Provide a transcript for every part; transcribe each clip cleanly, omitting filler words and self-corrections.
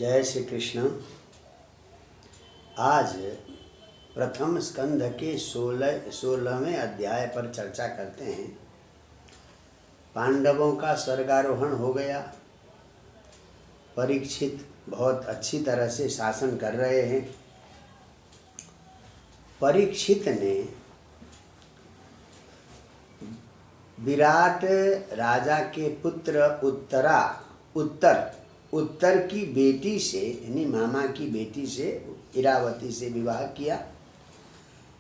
जय श्री कृष्ण। आज प्रथम स्कंध के 16वें अध्याय पर चर्चा करते हैं। पांडवों का स्वर्गारोहण हो गया। परीक्षित बहुत अच्छी तरह से शासन कर रहे हैं। परीक्षित ने विराट राजा के पुत्र उत्तर की बेटी से यानी मामा की बेटी से इरावती से विवाह किया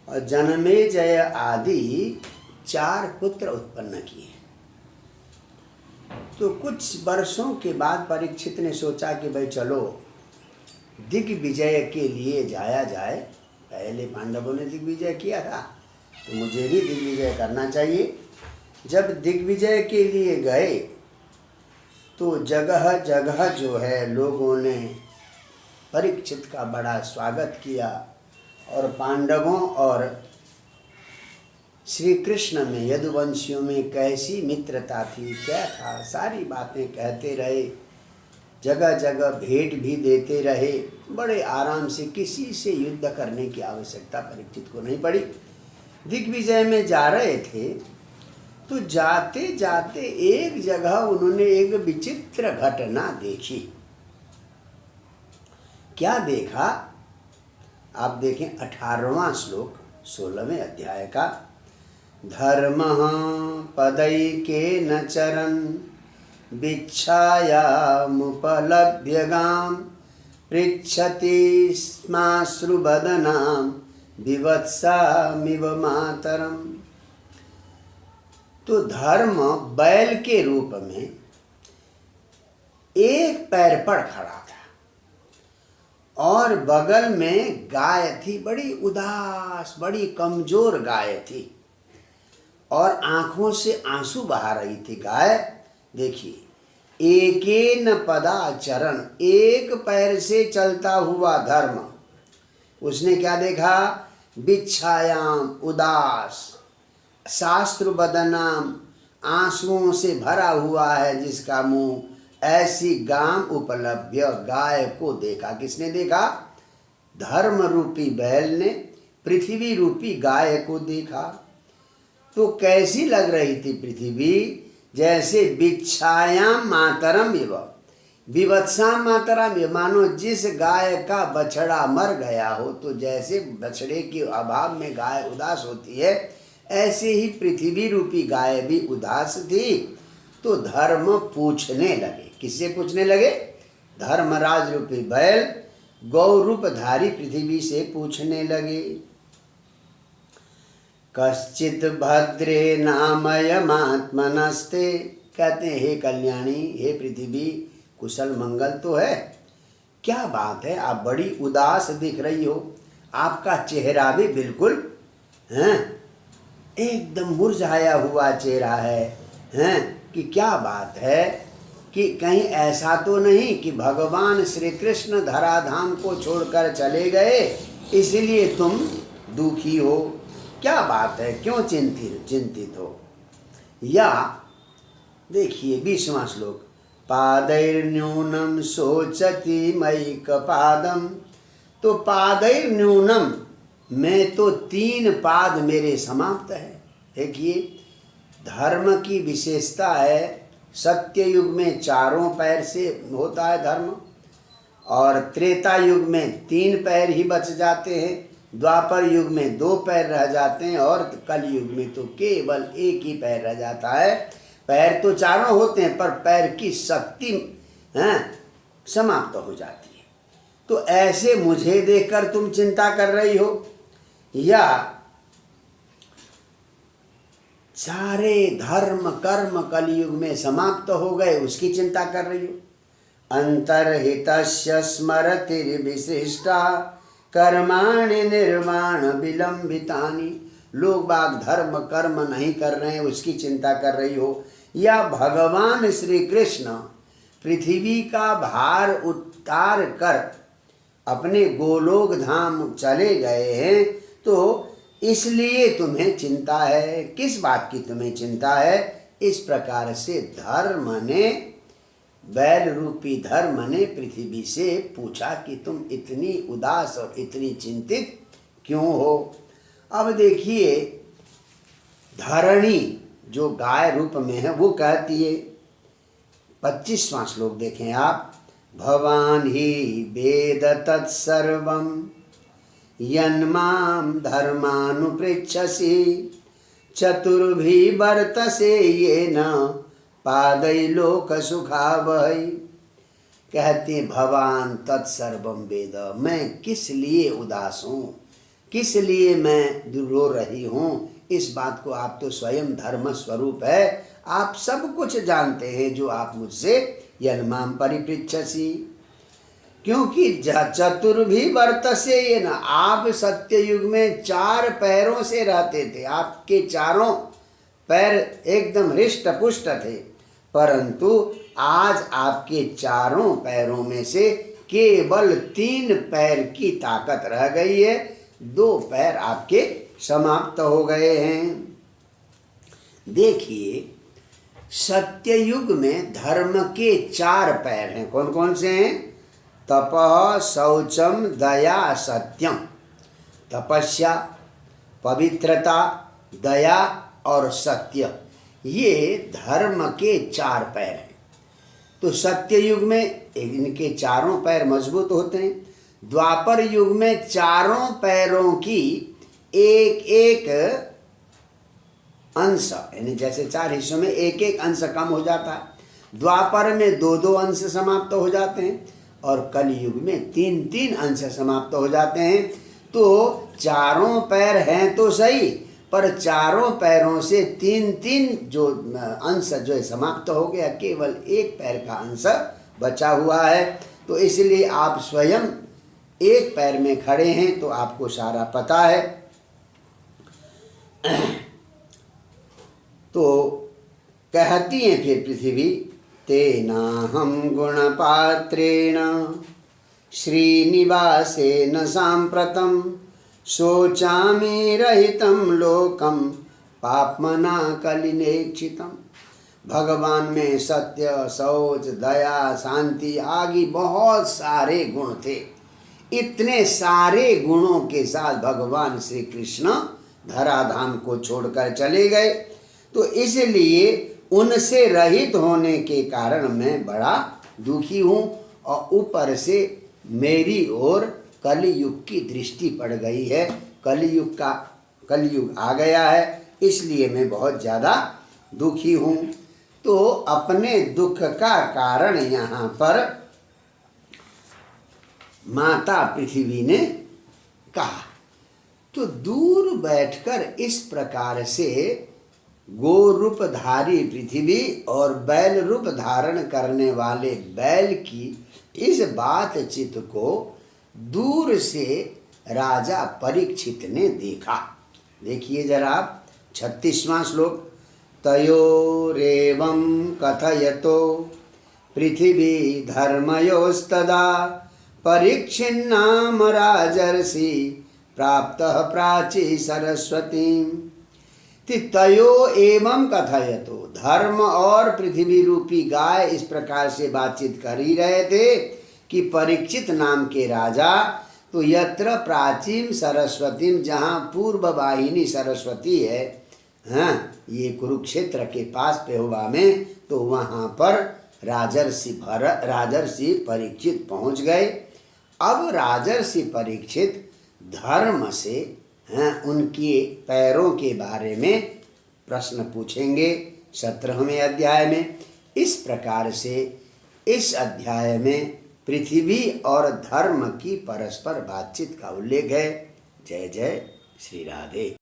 और जनमेजय आदि 4 पुत्र उत्पन्न किए। तो कुछ वर्षों के बाद परीक्षित ने सोचा कि भाई चलो दिग्विजय के लिए जाया जाए। पहले पांडवों ने दिग्विजय किया था तो मुझे भी दिग्विजय करना चाहिए। जब दिग्विजय के लिए गए तो जगह जगह जो है लोगों ने परीक्षित का बड़ा स्वागत किया और पांडवों और श्री कृष्ण में यदुवंशियों में कैसी मित्रता थी, क्या था, सारी बातें कहते रहे। जगह जगह भेंट भी देते रहे। बड़े आराम से, किसी से युद्ध करने की आवश्यकता परीक्षित को नहीं पड़ी। दिग्विजय में जा रहे थे तो जाते जाते एक जगह उन्होंने एक विचित्र घटना देखी। क्या देखा आप देखें। 18वां श्लोक 16वें अध्याय का। धर्म पदैके न चरन् भिक्षायामुपलभ्य पृच्छति स्माश्रुवदनां विवत्सामिव मातरम्। तो धर्म बैल के रूप में एक पैर पर खड़ा था और बगल में गाय थी, बड़ी उदास, बड़ी कमजोर गाय थी और आंखों से आंसू बहा रही थी गाय। देखिए, एकेन पदाचरण, एक पैर से चलता हुआ धर्म। उसने क्या देखा? भिक्षायाम, उदास, शास्त्र बदनाम, आंसुओं से भरा हुआ है जिसका मुंह, ऐसी गाम उपलभ्य, गाय को देखा। किसने देखा? धर्म रूपी बैल ने पृथ्वी रूपी गाय को देखा। तो कैसी लग रही थी पृथ्वी? जैसे भिक्षायाम मातरम इव, विवत्साम मातरम इव, मानो जिस गाय का बछड़ा मर गया हो तो जैसे बछड़े के अभाव में गाय उदास होती है, ऐसे ही पृथ्वी रूपी गाय भी उदास थी। तो धर्म पूछने लगे। किससे पूछने लगे? धर्मराज रूपी बैल गौ रूपधारी पृथ्वी से पूछने लगे। कश्चित भद्रे नामयमात्मनस्ते, कहते हैं हे कल्याणी, हे पृथ्वी, कुशल मंगल तो है? क्या बात है, आप बड़ी उदास दिख रही हो। आपका चेहरा भी बिल्कुल एकदम मुरझाया हुआ चेहरा है कि क्या बात है, कि कहीं ऐसा तो नहीं कि भगवान श्री कृष्ण धराधाम को छोड़कर चले गए इसलिए तुम दुखी हो? क्या बात है, क्यों चिंतित हो? या देखिए 20वां श्लोक। पादैर्न्यूनम सोचति मयिक पादम। तो पादैर्न्यूनम में तो 3 पाद मेरे समाप्त है। देखिए, धर्म की विशेषता है, सत्य युग में 4 पैर से होता है धर्म, और त्रेता युग में 3 पैर ही बच जाते हैं, द्वापर युग में 2 पैर रह जाते हैं और कल युग में तो केवल 1 ही पैर रह जाता है। पैर तो 4 होते हैं पर पैर की शक्ति समाप्त हो जाती है। तो ऐसे मुझे देखकर तुम चिंता कर रही हो, या सारे धर्म कर्म कलयुग में समाप्त हो गए उसकी चिंता कर रही हो? अंतर्हितस्य स्मरतिर्विशिष्टा कर्माणि निर्वाण विलंबितानि। लोग बाग धर्म कर्म नहीं कर रहे हैं उसकी चिंता कर रही हो? या भगवान श्री कृष्ण पृथ्वी का भार उतार कर अपने गोलोक धाम चले गए हैं तो इसलिए तुम्हें चिंता है? किस बात की तुम्हें चिंता है? इस प्रकार से धर्म ने बैल रूपी धर्म ने पृथ्वी से पूछा कि तुम इतनी उदास और इतनी चिंतित क्यों हो। अब देखिए, धरणी जो गाय रूप में है वो कहती है, 25वां श्लोक देखें आप, भवान ही वेद तत्सर्वं यन्मां धर्मानुपृच्छसि चतुर्भि वर्तसे येन पादै लोक सुखावहै। कहते हैं भवान तत्सर्वम वेद, मैं किस लिए उदास हूँ, किस लिए मैं रो रही हूँ, इस बात को आप तो स्वयं धर्म स्वरूप है, आप सब कुछ जानते हैं जो आप मुझसे यन्मां परिपृच्छसि, क्योंकि चतुर्भि वर्तसे ये न, आप सत्य युग में 4 पैरों से रहते थे, आपके चारों पैर एकदम हृष्ट पुष्ट थे, परंतु आज आपके चारों पैरों में से केवल 3 पैर की ताकत रह गई है, 2 पैर आपके समाप्त हो गए हैं। देखिए, सत्ययुग में धर्म के 4 पैर हैं, कौन कौन से हैं? तपः शौचम दया सत्यम। तपस्या, पवित्रता, दया और सत्य, ये धर्म के 4 पैर हैं। तो सत्य युग में इनके चारों पैर मजबूत होते हैं, द्वापर युग में चारों पैरों की एक एक अंश, यानी जैसे 4 हिस्सों में एक एक अंश कम हो जाता है, द्वापर में 2-2 अंश समाप्त हो जाते हैं और कलयुग में 3-3 अंश समाप्त हो जाते हैं। तो चारों पैर हैं तो सही, पर चारों पैरों से 3-3 जो अंश जो है समाप्त हो गया, केवल 1 पैर का अंश बचा हुआ है। तो इसलिए आप स्वयं 1 पैर में खड़े हैं, तो आपको सारा पता है। तो कहती हैं फिर पृथ्वी, तेनाहं गुणपात्रेण श्रीनिवासेन साम्प्रतं शोचामि रहितं लोकं पाप्मना कलिनेक्षितम्। भगवान में सत्य, शौच, दया, शांति आदि बहुत सारे गुण थे। इतने सारे गुणों के साथ भगवान श्री कृष्ण धराधाम को छोड़कर चले गए, तो इसलिए उनसे रहित होने के कारण मैं बड़ा दुखी हूँ, और ऊपर से मेरी ओर कलयुग की दृष्टि पड़ गई है, कलयुग आ गया है, इसलिए मैं बहुत ज़्यादा दुखी हूँ। तो अपने दुख का कारण यहाँ पर माता पृथ्वी ने कहा। तो दूर बैठकर इस प्रकार से गो रूपधारी पृथ्वी और बैल रूप धारण करने वाले बैल की इस बातचीत को दूर से राजा परीक्षित ने देखा। देखिए जरा आप 36वां श्लोक, तयोरेवं कथयतो पृथिवी धर्मयोस्तदा परीक्षिन्नाम राजर्षि प्राप्तः प्राची सरस्वतीं। तयो एवं कथयतो, धर्म और पृथ्वी रूपी गाय इस प्रकार से बातचीत कर ही रहे थे कि परीक्षित नाम के राजा, तो यत्र प्राचीन सरस्वतीम, जहाँ पूर्व वाहिनी सरस्वती है, हाँ, ये कुरुक्षेत्र के पास पेहुआ में, तो वहाँ पर राजर्षि परीक्षित पहुँच गए। अब राजर्षि परीक्षित धर्म से उनके पैरों के बारे में प्रश्न पूछेंगे 17वें अध्याय में। इस प्रकार से इस अध्याय में पृथ्वी और धर्म की परस्पर बातचीत का उल्लेख है। जय जय श्री राधे।